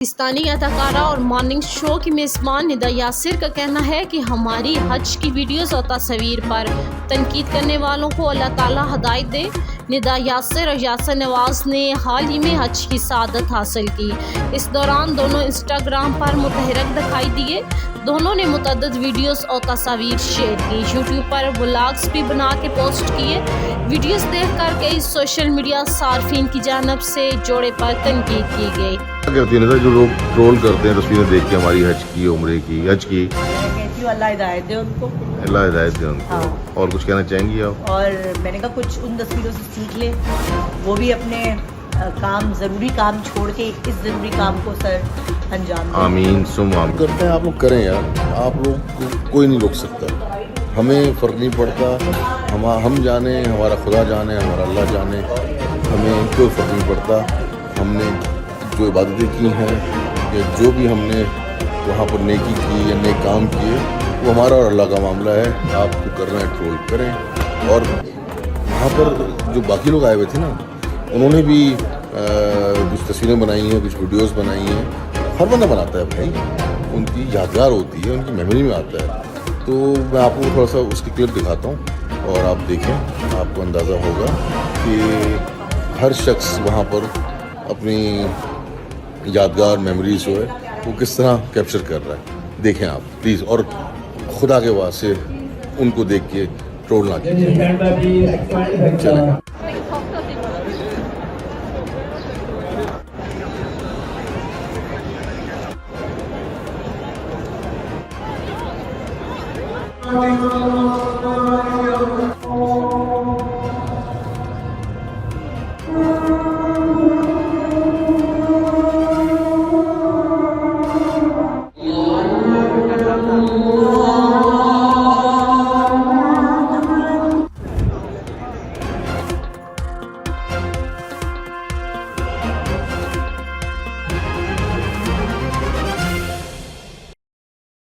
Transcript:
پاکستانی اداکارہ اور morning show کی میزبان ندا یاسر کا کہنا ہے کہ ہماری حج کی ویڈیوز اور تصاویر پر تنقید کرنے والوں کو اللہ تعالیٰ ہدایت دے۔ ندا یاسر اور یاسر نواز نے حال ہی میں حج کی سعادت حاصل کی۔ اس دوران دونوں انسٹاگرام پر متحرک دکھائی دیے۔ دونوں نے متعدد ویڈیوز اور تصاویر شیئر کی، یوٹیوب پر ولاگز بھی بنا کے پوسٹ کیے۔ ویڈیوز دیکھ کر کئی سوشل میڈیا صارفین کی جانب سے جوڑے پر تنقید کی گئی۔ کیا کرتی ہیں جو لوگ ٹرول کرتے ہیں تصویریں دیکھ کے ہماری حج کی، عمرے کی، حج کی؟ کہتی ہوں اللہ ہدایت دے ان کو، اللہ ہدایت دے ان کو۔ ہاں۔ اور کچھ کہنا چاہیں گی آپ؟ اور میں نے کہا کچھ ان تصویروں سے سیکھ لیں، وہ بھی اپنے کام، ضروری کام چھوڑ کے اس ضروری کام کو سر انجام دیں۔ آمین سم آمین۔ کرتے ہیں آپ لوگ کریں یار، آپ لوگ کو کوئی نہیں روک سکتا، ہمیں فرق نہیں پڑتا، ہم جانے، ہمارا خدا جانے، ہمارا اللہ جانے، ہمیں کوئی فرق نہیں پڑتا۔ ہم نے جو عبادتیں کی ہیں یا جو بھی ہم نے وہاں پر نیکی کی یا نیک کام کیے، وہ ہمارا اور اللہ کا معاملہ ہے۔ آپ کو کرنا ہے ٹرول کریں۔ اور وہاں پر جو باقی لوگ آئے ہوئے تھے نا، انہوں نے بھی کچھ تصویریں بنائی ہیں، کچھ ویڈیوز بنائی ہیں۔ ہر بندہ بناتا ہے بھائی، ان کی یادگار ہوتی ہے، ان کی میموری میں آتا ہے۔ تو میں آپ کو تھوڑا سا اس کی کلپ دکھاتا ہوں اور آپ دیکھیں، آپ کو اندازہ ہوگا کہ ہر شخص وہاں پر اپنی یادگار میموریز جو ہے وہ کس طرح کیپچر کر رہا ہے۔ دیکھیں آپ پلیز، اور خدا کے واسطے ان کو دیکھ کے ٹرول نہ کیجیے۔ چلیں۔ Oh